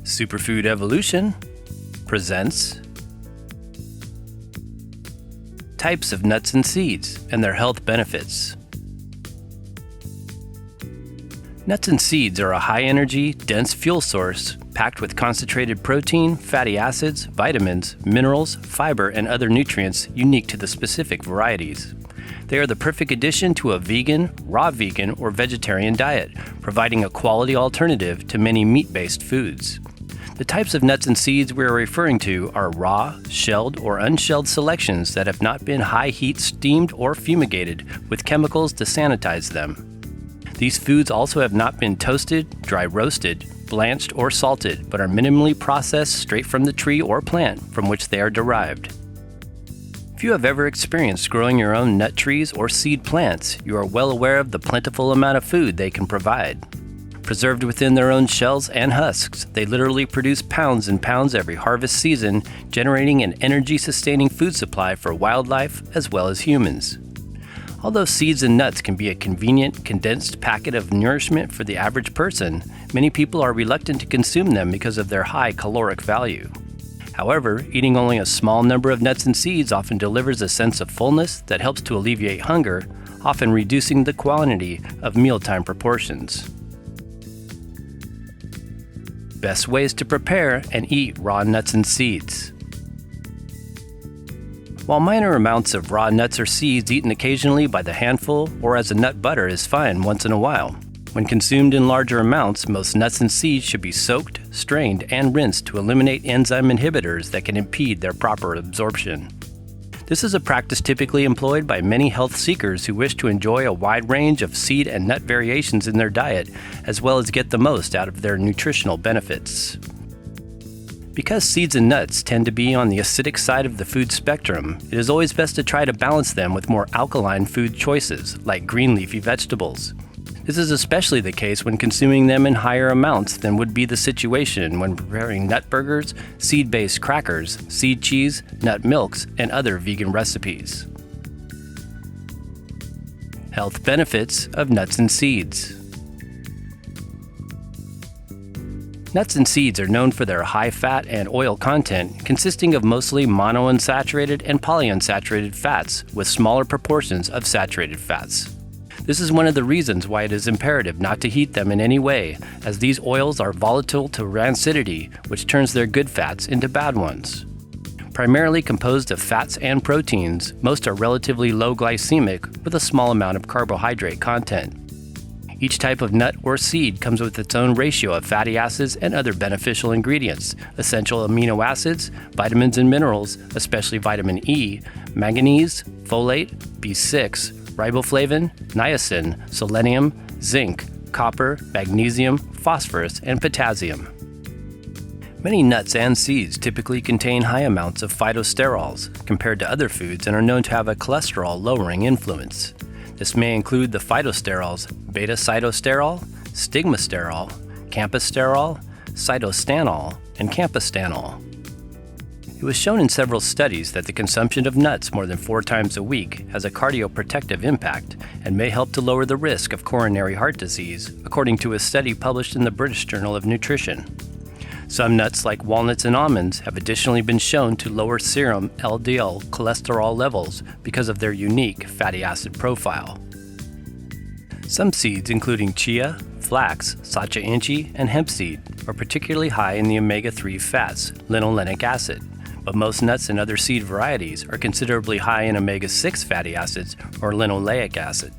Superfood Evolution presents Types of Nuts and Seeds and Their Health Benefits. Nuts and seeds are a high-energy, dense fuel source packed with concentrated protein, fatty acids, vitamins, minerals, fiber, and other nutrients unique to the specific varieties. They are the perfect addition to a vegan, raw vegan, or vegetarian diet, providing a quality alternative to many meat-based foods. The types of nuts and seeds we are referring to are raw, shelled, or unshelled selections that have not been high-heat steamed or fumigated with chemicals to sanitize them. These foods also have not been toasted, dry roasted, blanched, or salted, but are minimally processed straight from the tree or plant from which they are derived. If you have ever experienced growing your own nut trees or seed plants, you are well aware of the plentiful amount of food they can provide. Preserved within their own shells and husks, they literally produce pounds and pounds every harvest season, generating an energy-sustaining food supply for wildlife as well as humans. Although seeds and nuts can be a convenient, condensed packet of nourishment for the average person, many people are reluctant to consume them because of their high caloric value. However, eating only a small number of nuts and seeds often delivers a sense of fullness that helps to alleviate hunger, often reducing the quantity of mealtime proportions. Best ways to prepare and eat raw nuts and seeds. While minor amounts of raw nuts or seeds eaten occasionally by the handful or as a nut butter is fine once in a while, when consumed in larger amounts, most nuts and seeds should be soaked, strained, and rinsed to eliminate enzyme inhibitors that can impede their proper absorption. This is a practice typically employed by many health seekers who wish to enjoy a wide range of seed and nut variations in their diet, as well as get the most out of their nutritional benefits. Because seeds and nuts tend to be on the acidic side of the food spectrum, it is always best to try to balance them with more alkaline food choices, like green leafy vegetables. This is especially the case when consuming them in higher amounts than would be the situation when preparing nut burgers, seed-based crackers, seed cheese, nut milks, and other vegan recipes. Health benefits of nuts and seeds. Nuts and seeds are known for their high fat and oil content, consisting of mostly monounsaturated and polyunsaturated fats, with smaller proportions of saturated fats. This is one of the reasons why it is imperative not to heat them in any way, as these oils are volatile to rancidity, which turns their good fats into bad ones. Primarily composed of fats and proteins, most are relatively low glycemic with a small amount of carbohydrate content. Each type of nut or seed comes with its own ratio of fatty acids and other beneficial ingredients, essential amino acids, vitamins and minerals, especially vitamin E, manganese, folate, B6, riboflavin, niacin, selenium, zinc, copper, magnesium, phosphorus, and potassium. Many nuts and seeds typically contain high amounts of phytosterols compared to other foods and are known to have a cholesterol-lowering influence. This may include the phytosterols beta-cytosterol, stigmasterol, camphosterol, cytostanol, and campostanol. It was shown in several studies that the consumption of nuts more than 4 times a week has a cardioprotective impact and may help to lower the risk of coronary heart disease, according to a study published in the British Journal of Nutrition. Some nuts, like walnuts and almonds, have additionally been shown to lower serum LDL cholesterol levels because of their unique fatty acid profile. Some seeds, including chia, flax, sacha inchi, and hemp seed, are particularly high in the omega-3 fats, linolenic acid, but most nuts and other seed varieties are considerably high in omega-6 fatty acids or linoleic acid.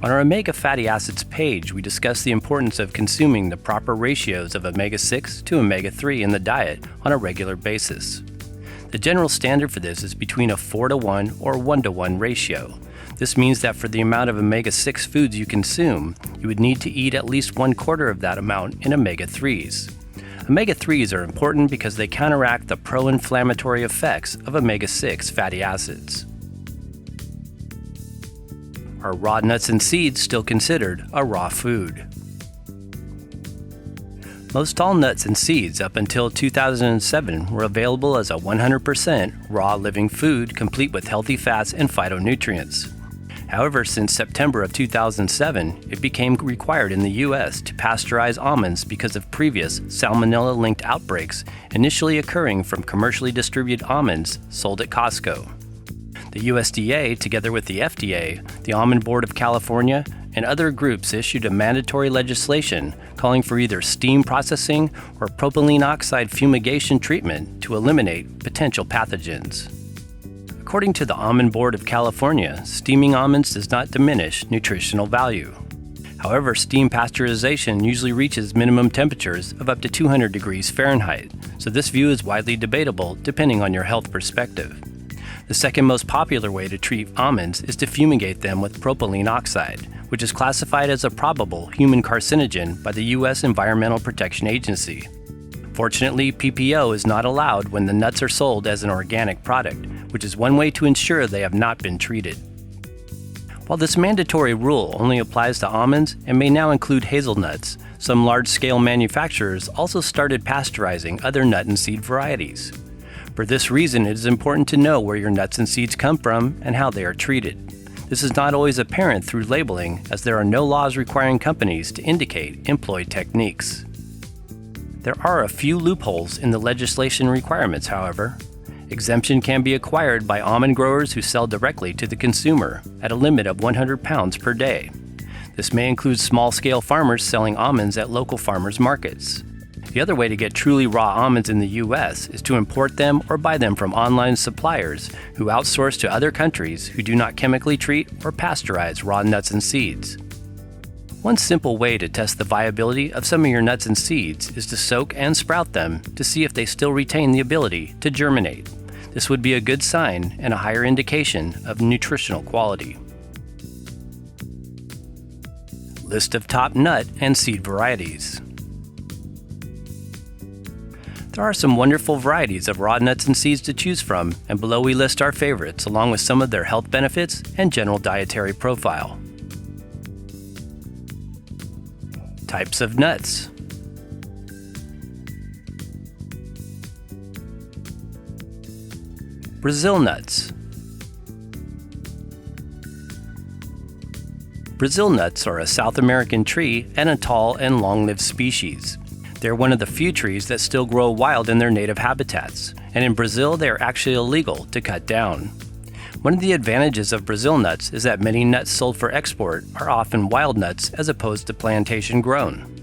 On our omega fatty acids page, we discuss the importance of consuming the proper ratios of omega-6 to omega-3 in the diet on a regular basis. The general standard for this is between a 4:1 or 1:1 ratio. This means that for the amount of omega-6 foods you consume, you would need to eat at least 1/4 of that amount in omega-3s. Omega-3s are important because they counteract the pro-inflammatory effects of omega-6 fatty acids. Are raw nuts and seeds still considered a raw food? Most all nuts and seeds up until 2007 were available as a 100% raw living food complete with healthy fats and phytonutrients. However, since September of 2007, it became required in the U.S. to pasteurize almonds because of previous salmonella-linked outbreaks initially occurring from commercially distributed almonds sold at Costco. The USDA, together with the FDA, the Almond Board of California, and other groups issued a mandatory legislation calling for either steam processing or propylene oxide fumigation treatment to eliminate potential pathogens. According to the Almond Board of California, steaming almonds does not diminish nutritional value. However, steam pasteurization usually reaches minimum temperatures of up to 200 degrees Fahrenheit, so this view is widely debatable depending on your health perspective. The second most popular way to treat almonds is to fumigate them with propylene oxide, which is classified as a probable human carcinogen by the U.S. Environmental Protection Agency. Fortunately, PPO is not allowed when the nuts are sold as an organic product, which is one way to ensure they have not been treated. While this mandatory rule only applies to almonds and may now include hazelnuts, some large-scale manufacturers also started pasteurizing other nut and seed varieties. For this reason, it is important to know where your nuts and seeds come from and how they are treated. This is not always apparent through labeling, as there are no laws requiring companies to indicate employed techniques. There are a few loopholes in the legislation requirements, however. Exemption can be acquired by almond growers who sell directly to the consumer at a limit of 100 pounds per day. This may include small-scale farmers selling almonds at local farmers markets. The other way to get truly raw almonds in the U.S. is to import them or buy them from online suppliers who outsource to other countries who do not chemically treat or pasteurize raw nuts and seeds. One simple way to test the viability of some of your nuts and seeds is to soak and sprout them to see if they still retain the ability to germinate. This would be a good sign and a higher indication of nutritional quality. List of top nut and seed varieties. There are some wonderful varieties of raw nuts and seeds to choose from, and below we list our favorites along with some of their health benefits and general dietary profile. Types of nuts. Brazil nuts. Brazil nuts are a South American tree and a tall and long-lived species. They're one of the few trees that still grow wild in their native habitats, and in Brazil they are actually illegal to cut down. One of the advantages of Brazil nuts is that many nuts sold for export are often wild nuts as opposed to plantation grown.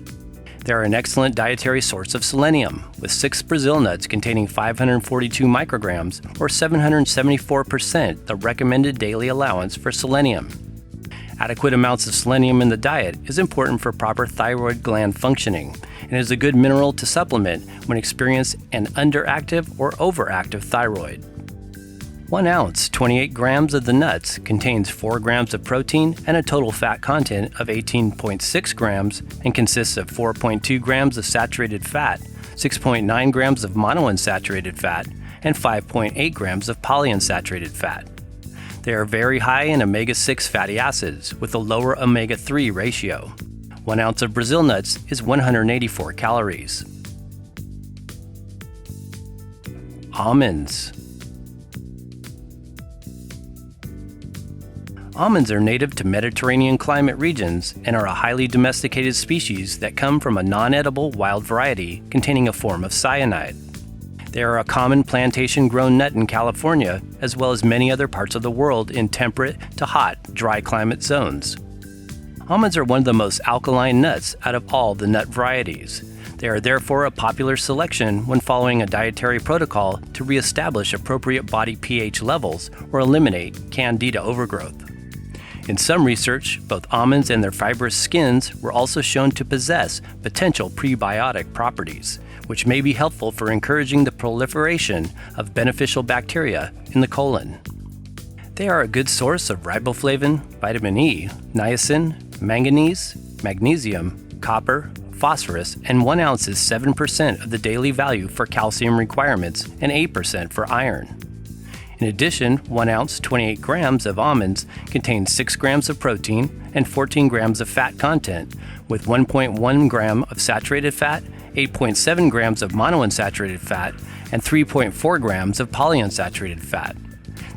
They are an excellent dietary source of selenium, with 6 Brazil nuts containing 542 micrograms or 774% the recommended daily allowance for selenium. Adequate amounts of selenium in the diet is important for proper thyroid gland functioning and is a good mineral to supplement when experiencing an underactive or overactive thyroid. 1 ounce, 28 grams of the nuts contains 4 grams of protein and a total fat content of 18.6 grams and consists of 4.2 grams of saturated fat, 6.9 grams of monounsaturated fat, and 5.8 grams of polyunsaturated fat. They are very high in omega-6 fatty acids with a lower omega-3 ratio. 1 ounce of Brazil nuts is 184 calories. Almonds. Almonds are native to Mediterranean climate regions and are a highly domesticated species that come from a non-edible wild variety containing a form of cyanide. They are a common plantation-grown nut in California, as well as many other parts of the world in temperate to hot, dry climate zones. Almonds are one of the most alkaline nuts out of all the nut varieties. They are therefore a popular selection when following a dietary protocol to reestablish appropriate body pH levels or eliminate candida overgrowth. In some research, both almonds and their fibrous skins were also shown to possess potential prebiotic properties, which may be helpful for encouraging the proliferation of beneficial bacteria in the colon. They are a good source of riboflavin, vitamin E, niacin, manganese, magnesium, copper, phosphorus, and 1 ounce is 7% of the daily value for calcium requirements and 8% for iron. In addition, 1 ounce, 28 grams of almonds contain 6 grams of protein and 14 grams of fat content, with 1.1 gram of saturated fat, 8.7 grams of monounsaturated fat, and 3.4 grams of polyunsaturated fat.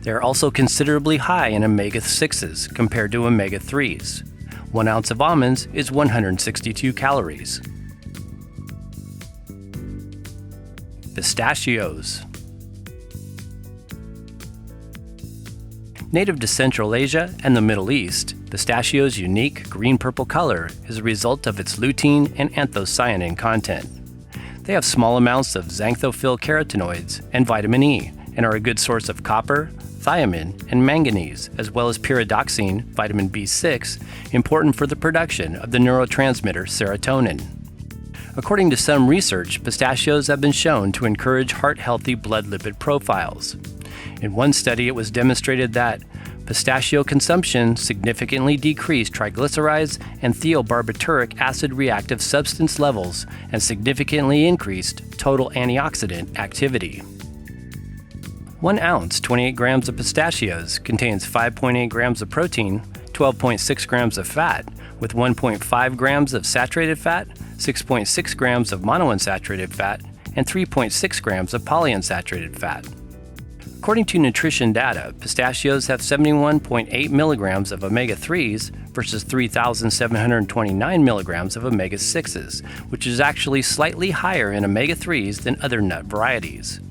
They are also considerably high in omega-6s compared to omega-3s. 1 ounce of almonds is 162 calories. Pistachios. Native to Central Asia and the Middle East, pistachio's unique green-purple color is a result of its lutein and anthocyanin content. They have small amounts of xanthophyll carotenoids and vitamin E and are a good source of copper, thiamine, and manganese, as well as pyridoxine, vitamin B6, important for the production of the neurotransmitter serotonin. According to some research, pistachios have been shown to encourage heart-healthy blood lipid profiles. In one study, it was demonstrated that pistachio consumption significantly decreased triglycerides and thiobarbituric acid reactive substance levels and significantly increased total antioxidant activity. 1 ounce, 28 grams of pistachios contains 5.8 grams of protein, 12.6 grams of fat, with 1.5 grams of saturated fat, 6.6 grams of monounsaturated fat, and 3.6 grams of polyunsaturated fat. According to nutrition data, pistachios have 71.8 milligrams of omega-3s versus 3,729 milligrams of omega-6s, which is actually slightly higher in omega-3s than other nut varieties.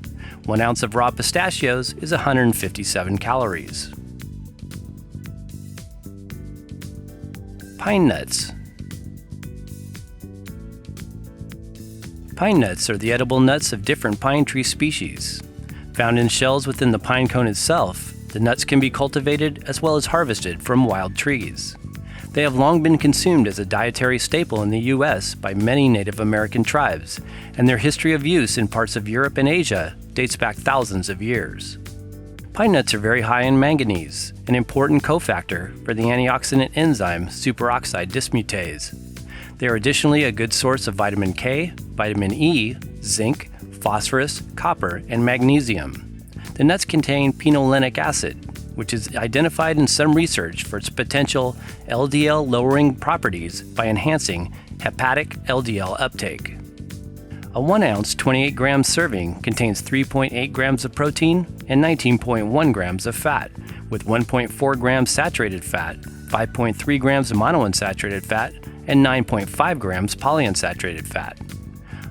1 ounce of raw pistachios is 157 calories. Pine nuts. Pine nuts are the edible nuts of different pine tree species. Found in shells within the pine cone itself, the nuts can be cultivated as well as harvested from wild trees. They have long been consumed as a dietary staple in the U.S. by many Native American tribes, and their history of use in parts of Europe and Asia dates back thousands of years. Pine nuts are very high in manganese, an important cofactor for the antioxidant enzyme superoxide dismutase. They are additionally a good source of vitamin K, vitamin E, zinc, phosphorus, copper, and magnesium. The nuts contain pinolonic acid, which is identified in some research for its potential LDL-lowering properties by enhancing hepatic LDL uptake. A 1 ounce, 28 gram serving contains 3.8 grams of protein and 19.1 grams of fat, with 1.4 grams saturated fat, 5.3 grams of monounsaturated fat, and 9.5 grams polyunsaturated fat.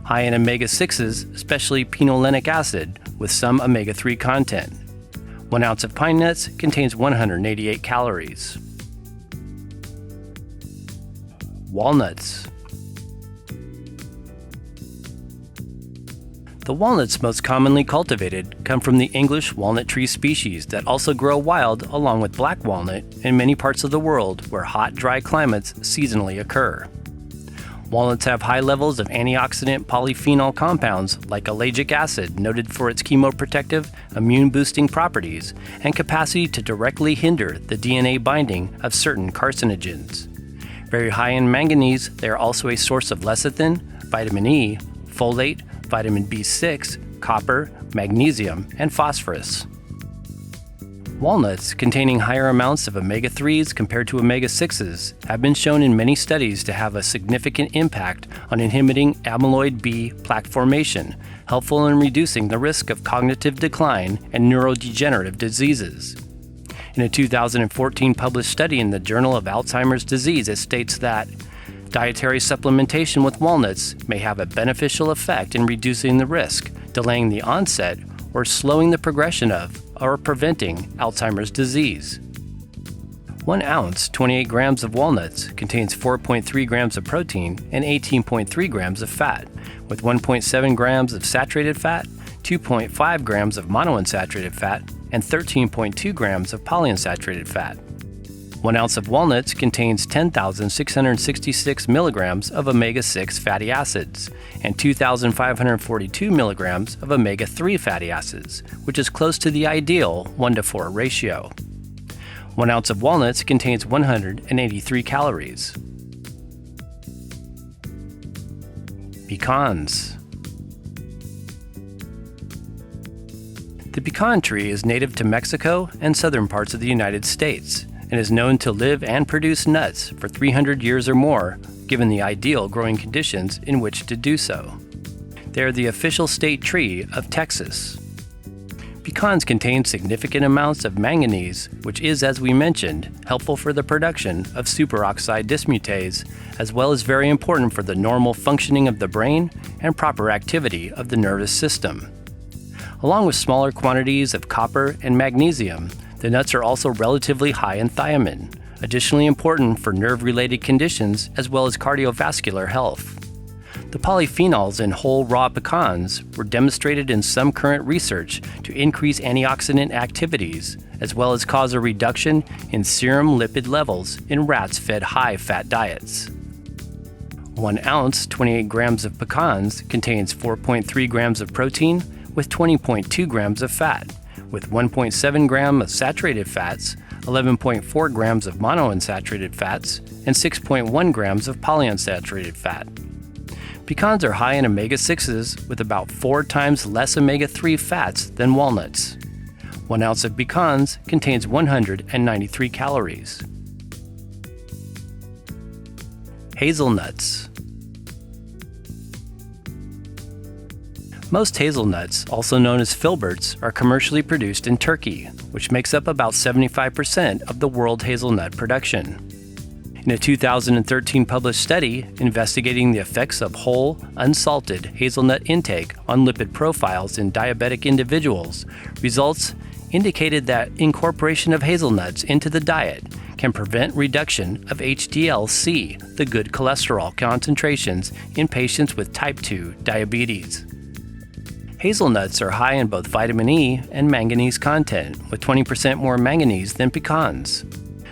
High in omega-6s, especially pinolonic acid, with some omega-3 content. 1 ounce of pine nuts contains 188 calories. Walnuts. The walnuts most commonly cultivated come from the English walnut tree species that also grow wild along with black walnut in many parts of the world where hot, dry climates seasonally occur. Walnuts have high levels of antioxidant polyphenol compounds like ellagic acid, noted for its chemoprotective, immune-boosting properties, and capacity to directly hinder the DNA binding of certain carcinogens. Very high in manganese, they are also a source of lecithin, vitamin E, folate, vitamin B6, copper, magnesium, and phosphorus. Walnuts, containing higher amounts of omega-3s compared to omega-6s, have been shown in many studies to have a significant impact on inhibiting amyloid B plaque formation, helpful in reducing the risk of cognitive decline and neurodegenerative diseases. In a 2014 published study in the Journal of Alzheimer's Disease, it states that dietary supplementation with walnuts may have a beneficial effect in reducing the risk, delaying the onset, or slowing the progression of or preventing Alzheimer's disease. 1 ounce, 28 grams of walnuts contains 4.3 grams of protein and 18.3 grams of fat, with 1.7 grams of saturated fat, 2.5 grams of monounsaturated fat, and 13.2 grams of polyunsaturated fat. 1 ounce of walnuts contains 10,666 milligrams of omega-6 fatty acids and 2,542 milligrams of omega-3 fatty acids, which is close to the ideal 1:4 ratio. 1 ounce of walnuts contains 183 calories. Pecans. The pecan tree is native to Mexico and southern parts of the United States, and is known to live and produce nuts for 300 years or more, given the ideal growing conditions in which to do so. They are the official state tree of Texas. Pecans contain significant amounts of manganese, which is, as we mentioned, helpful for the production of superoxide dismutase, as well as very important for the normal functioning of the brain and proper activity of the nervous system. Along with smaller quantities of copper and magnesium, the nuts are also relatively high in thiamine, additionally important for nerve-related conditions as well as cardiovascular health. The polyphenols in whole raw pecans were demonstrated in some current research to increase antioxidant activities, as well as cause a reduction in serum lipid levels in rats fed high-fat diets. 1 ounce, 28 grams of pecans contains 4.3 grams of protein with 20.2 grams of fat, with 1.7 grams of saturated fats, 11.4 grams of monounsaturated fats, and 6.1 grams of polyunsaturated fat. Pecans are high in omega-6s with about 4 times less omega-3 fats than walnuts. 1 ounce of pecans contains 193 calories. Hazelnuts. Most hazelnuts, also known as filberts, are commercially produced in Turkey, which makes up about 75% of the world hazelnut production. In a 2013 published study investigating the effects of whole, unsalted hazelnut intake on lipid profiles in diabetic individuals, results indicated that incorporation of hazelnuts into the diet can prevent reduction of HDL-C, the good cholesterol concentrations in patients with type 2 diabetes. Hazelnuts are high in both vitamin E and manganese content, with 20% more manganese than pecans.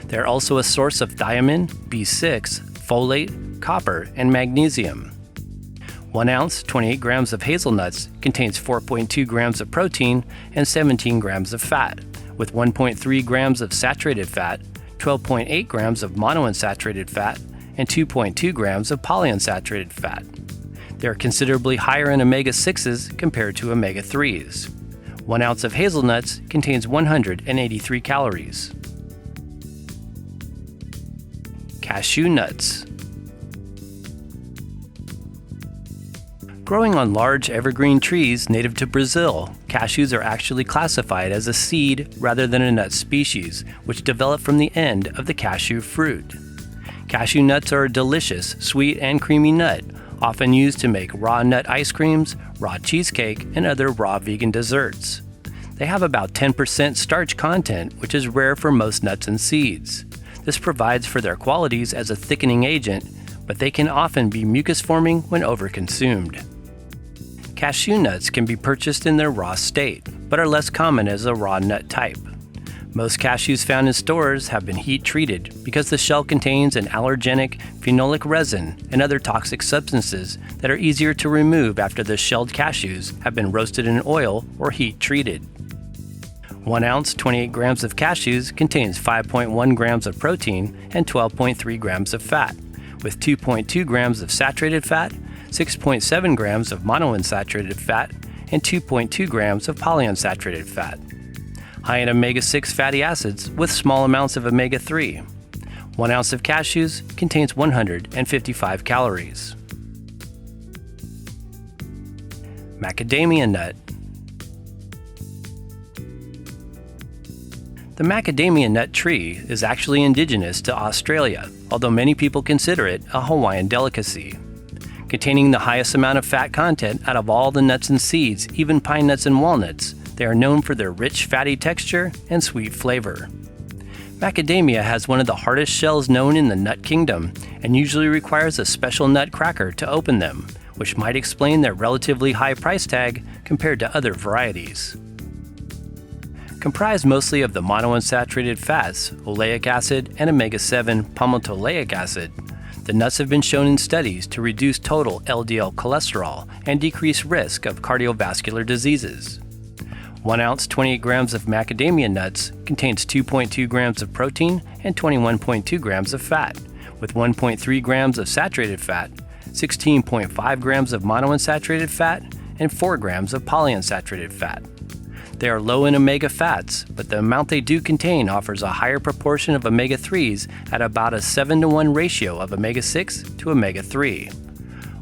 They are also a source of thiamine, B6, folate, copper, and magnesium. 1 ounce, 28 grams of hazelnuts contains 4.2 grams of protein and 17 grams of fat, with 1.3 grams of saturated fat, 12.8 grams of monounsaturated fat, and 2.2 grams of polyunsaturated fat. They are considerably higher in omega-6s compared to omega-3s. 1 ounce of hazelnuts contains 183 calories. Cashew nuts. Growing on large evergreen trees native to Brazil, cashews are actually classified as a seed rather than a nut species, which develop from the end of the cashew fruit. Cashew nuts are a delicious, sweet and creamy nut, often used to make raw nut ice creams, raw cheesecake, and other raw vegan desserts. They have about 10% starch content, which is rare for most nuts and seeds. This provides for their qualities as a thickening agent, but they can often be mucus-forming when overconsumed. Cashew nuts can be purchased in their raw state, but are less common as a raw nut type. Most cashews found in stores have been heat-treated because the shell contains an allergenic phenolic resin and other toxic substances that are easier to remove after the shelled cashews have been roasted in oil or heat-treated. 1 ounce, 28 grams of cashews contains 5.1 grams of protein and 12.3 grams of fat, with 2.2 grams of saturated fat, 6.7 grams of monounsaturated fat, and 2.2 grams of polyunsaturated fat. High in omega-6 fatty acids with small amounts of omega-3. 1 ounce of cashews contains 155 calories. Macadamia nut. The macadamia nut tree is actually indigenous to Australia, although many people consider it a Hawaiian delicacy. Containing the highest amount of fat content out of all the nuts and seeds, even pine nuts and walnuts, they are known for their rich fatty texture and sweet flavor. Macadamia has one of the hardest shells known in the nut kingdom and usually requires a special nut cracker to open them, which might explain their relatively high price tag compared to other varieties. Comprised mostly of the monounsaturated fats, oleic acid, and omega-7 palmitoleic acid, the nuts have been shown in studies to reduce total LDL cholesterol and decrease risk of cardiovascular diseases. 1 ounce, 28 grams of macadamia nuts contains 2.2 grams of protein and 21.2 grams of fat, with 1.3 grams of saturated fat, 16.5 grams of monounsaturated fat, and 4 grams of polyunsaturated fat. They are low in omega fats, but the amount they do contain offers a higher proportion of omega-3s at about a 7-to-1 ratio of omega-6 to omega-3.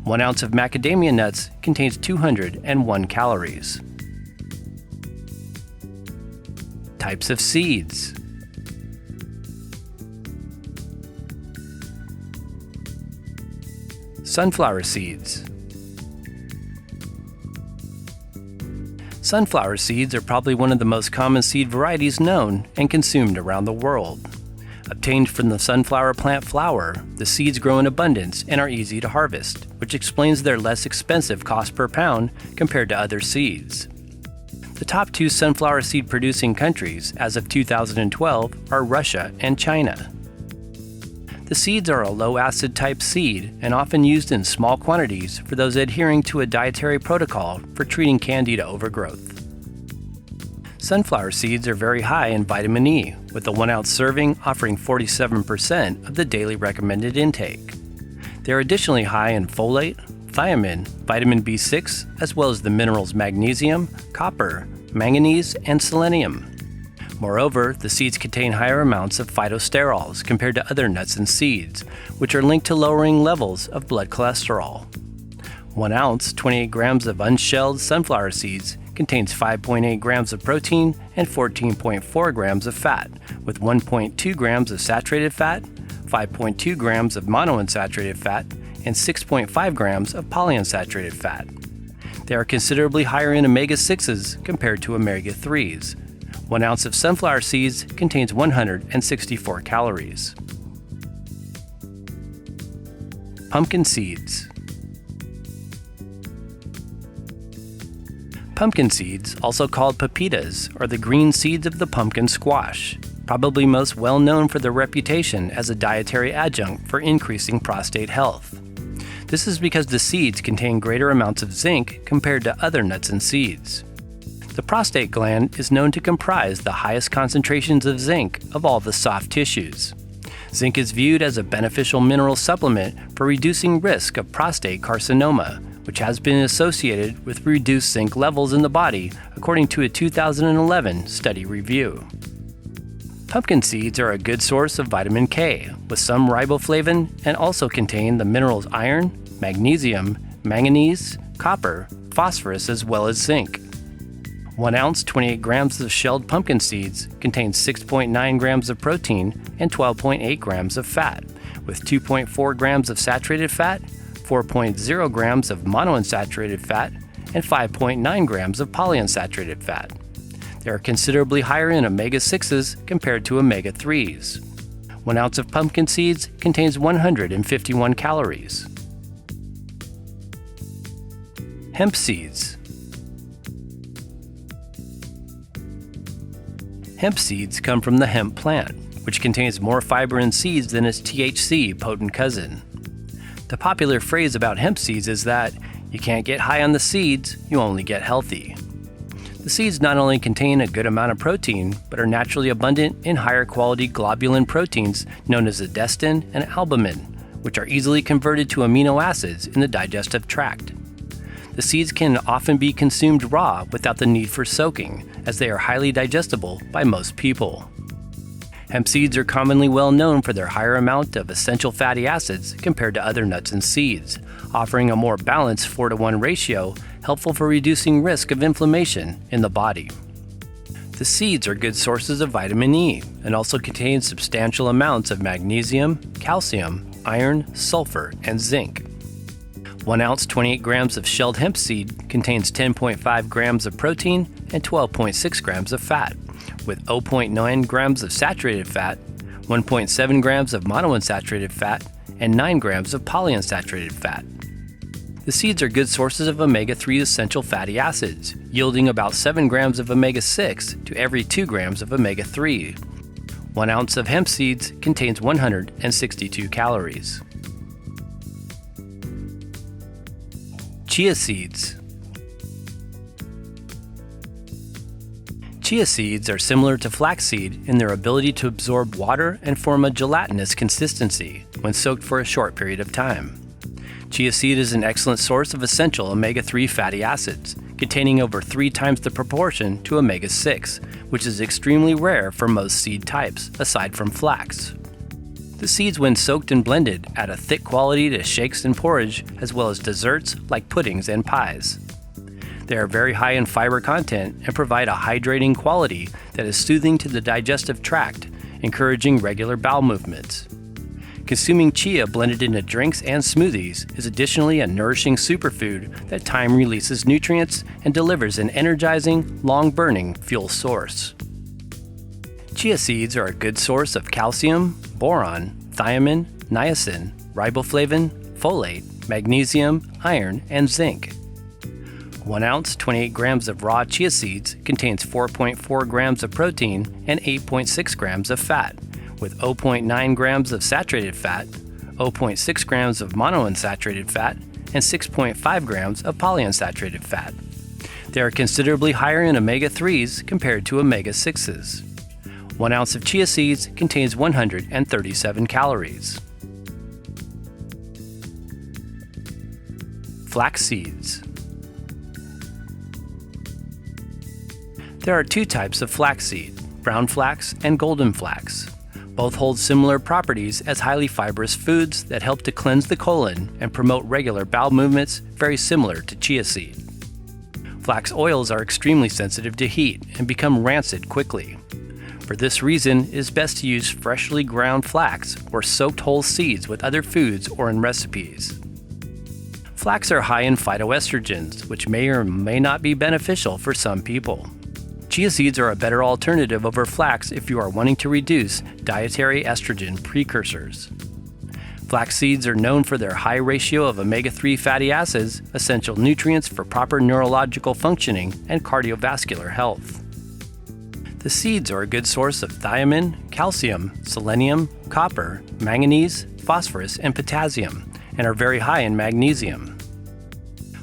1 ounce of macadamia nuts contains 201 calories. Types of seeds. Sunflower seeds. Sunflower seeds are probably one of the most common seed varieties known and consumed around the world. Obtained from the sunflower plant flower, the seeds grow in abundance and are easy to harvest, which explains their less expensive cost per pound compared to other seeds. The top 2 sunflower seed producing countries as of 2012 are Russia and China. The seeds are a low-acid type seed and often used in small quantities for those adhering to a dietary protocol for treating candida overgrowth. Sunflower seeds are very high in vitamin E, with a 1-ounce serving offering 47% of the daily recommended intake. They are additionally high in folate, thiamine, vitamin B6, as well as the minerals magnesium, copper, manganese, and selenium. Moreover, the seeds contain higher amounts of phytosterols compared to other nuts and seeds, which are linked to lowering levels of blood cholesterol. 1 ounce, 28 grams of unshelled sunflower seeds contains 5.8 grams of protein and 14.4 grams of fat, with 1.2 grams of saturated fat, 5.2 grams of monounsaturated fat, and 6.5 grams of polyunsaturated fat. They are considerably higher in omega-6s compared to omega-3s. 1 ounce of sunflower seeds contains 164 calories. Pumpkin seeds. Pumpkin seeds, also called pepitas, are the green seeds of the pumpkin squash, probably most well known for their reputation as a dietary adjunct for increasing prostate health. This is because the seeds contain greater amounts of zinc compared to other nuts and seeds. The prostate gland is known to comprise the highest concentrations of zinc of all the soft tissues. Zinc is viewed as a beneficial mineral supplement for reducing risk of prostate carcinoma, which has been associated with reduced zinc levels in the body, according to a 2011 study review. Pumpkin seeds are a good source of vitamin K, with some riboflavin, and also contain the minerals iron, magnesium, manganese, copper, phosphorus, as well as zinc. 1 ounce, 28 grams of shelled pumpkin seeds contains 6.9 grams of protein and 12.8 grams of fat, with 2.4 grams of saturated fat, 4.0 grams of monounsaturated fat, and 5.9 grams of polyunsaturated fat. They are considerably higher in omega-6s compared to omega-3s. 1 ounce of pumpkin seeds contains 151 calories. Hemp seeds. Hemp seeds come from the hemp plant, which contains more fiber in seeds than its THC potent cousin. The popular phrase about hemp seeds is that you can't get high on the seeds, you only get healthy. The seeds not only contain a good amount of protein, but are naturally abundant in higher quality globulin proteins known as edestin and albumin, which are easily converted to amino acids in the digestive tract. The seeds can often be consumed raw without the need for soaking, as they are highly digestible by most people. Hemp seeds are commonly well known for their higher amount of essential fatty acids compared to other nuts and seeds, offering a more balanced 4-to-1 ratio, helpful for reducing risk of inflammation in the body. The seeds are good sources of vitamin E and also contain substantial amounts of magnesium, calcium, iron, sulfur, and zinc. 1 ounce, 28 grams of shelled hemp seed contains 10.5 grams of protein and 12.6 grams of fat, with 0.9 grams of saturated fat, 1.7 grams of monounsaturated fat, and 9 grams of polyunsaturated fat. The seeds are good sources of omega-3 essential fatty acids, yielding about 7 grams of omega-6 to every 2 grams of omega-3. 1 ounce of hemp seeds contains 162 calories. Chia seeds. Chia seeds are similar to flaxseed in their ability to absorb water and form a gelatinous consistency when soaked for a short period of time. Chia seed is an excellent source of essential omega-3 fatty acids, containing over 3 times the proportion to omega-6, which is extremely rare for most seed types, aside from flax. The seeds, when soaked and blended, add a thick quality to shakes and porridge, as well as desserts like puddings and pies. They are very high in fiber content and provide a hydrating quality that is soothing to the digestive tract, encouraging regular bowel movements. Consuming chia blended into drinks and smoothies is additionally a nourishing superfood that time releases nutrients and delivers an energizing, long-burning fuel source. Chia seeds are a good source of calcium, boron, thiamine, niacin, riboflavin, folate, magnesium, iron, and zinc. 1 ounce, 28 grams of raw chia seeds contains 4.4 grams of protein and 8.6 grams of fat, with 0.9 grams of saturated fat, 0.6 grams of monounsaturated fat, and 6.5 grams of polyunsaturated fat. They are considerably higher in omega-3s compared to omega-6s. 1 ounce of chia seeds contains 137 calories. Flax seeds. There are 2 types of flaxseed, brown flax and golden flax. Both hold similar properties as highly fibrous foods that help to cleanse the colon and promote regular bowel movements, very similar to chia seed. Flax oils are extremely sensitive to heat and become rancid quickly. For this reason, it is best to use freshly ground flax or soaked whole seeds with other foods or in recipes. Flax are high in phytoestrogens, which may or may not be beneficial for some people. Chia seeds are a better alternative over flax if you are wanting to reduce dietary estrogen precursors. Flax seeds are known for their high ratio of omega-3 fatty acids, essential nutrients for proper neurological functioning and cardiovascular health. The seeds are a good source of thiamine, calcium, selenium, copper, manganese, phosphorus, and potassium, and are very high in magnesium.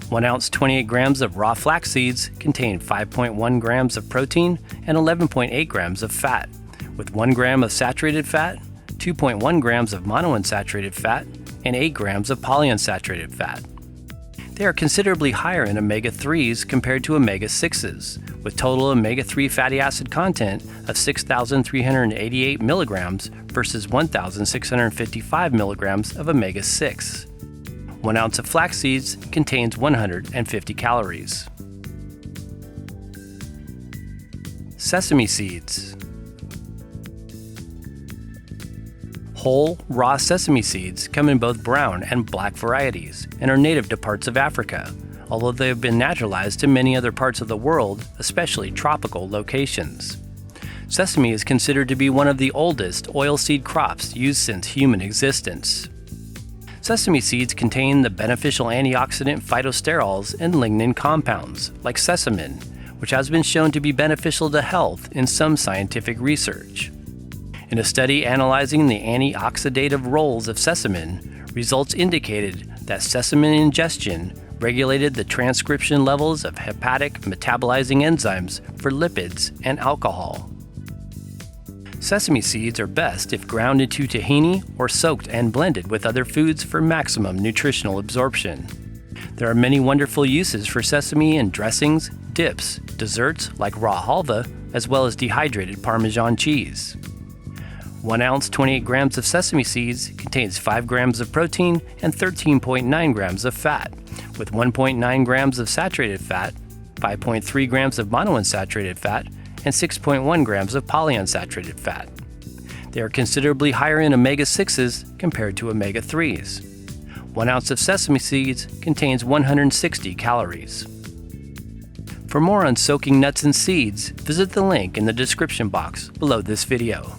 1 ounce, 28 grams of raw flax seeds contain 5.1 grams of protein and 11.8 grams of fat, with 1 gram of saturated fat, 2.1 grams of monounsaturated fat, and 8 grams of polyunsaturated fat. They are considerably higher in omega-3s compared to omega-6s, with total omega-3 fatty acid content of 6,388 milligrams versus 1,655 milligrams of omega-6. 1 ounce of flax seeds contains 150 calories. Sesame seeds. Whole, raw sesame seeds come in both brown and black varieties and are native to parts of Africa, although they have been naturalized to many other parts of the world, especially tropical locations. Sesame is considered to be one of the oldest oilseed crops used since human existence. Sesame seeds contain the beneficial antioxidant phytosterols and lignin compounds, like sesamin, which has been shown to be beneficial to health in some scientific research. In a study analyzing the antioxidative roles of sesamin, results indicated that sesamin ingestion regulated the transcription levels of hepatic metabolizing enzymes for lipids and alcohol. Sesame seeds are best if ground into tahini or soaked and blended with other foods for maximum nutritional absorption. There are many wonderful uses for sesame in dressings, dips, desserts like raw halva, as well as dehydrated Parmesan cheese. 1 ounce, 28 grams of sesame seeds contains 5 grams of protein and 13.9 grams of fat, with 1.9 grams of saturated fat, 5.3 grams of monounsaturated fat, and 6.1 grams of polyunsaturated fat. They are considerably higher in omega-6s compared to omega-3s. 1 ounce of sesame seeds contains 160 calories. For more on soaking nuts and seeds, visit the link in the description box below this video.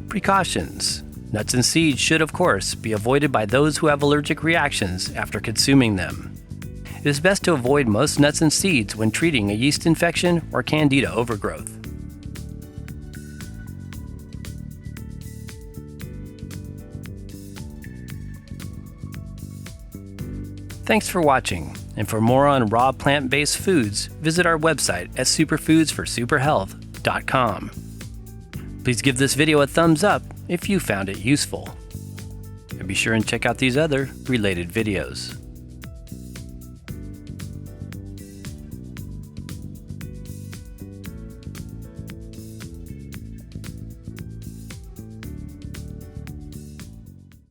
Precautions. Nuts and seeds should, of course, be avoided by those who have allergic reactions after consuming them. It is best to avoid most nuts and seeds when treating a yeast infection or candida overgrowth. Thanks for watching, and for more on raw plant-based foods, visit our website at superfoodsforsuperhealth.com. Please give this video a thumbs up if you found it useful. And be sure and check out these other related videos.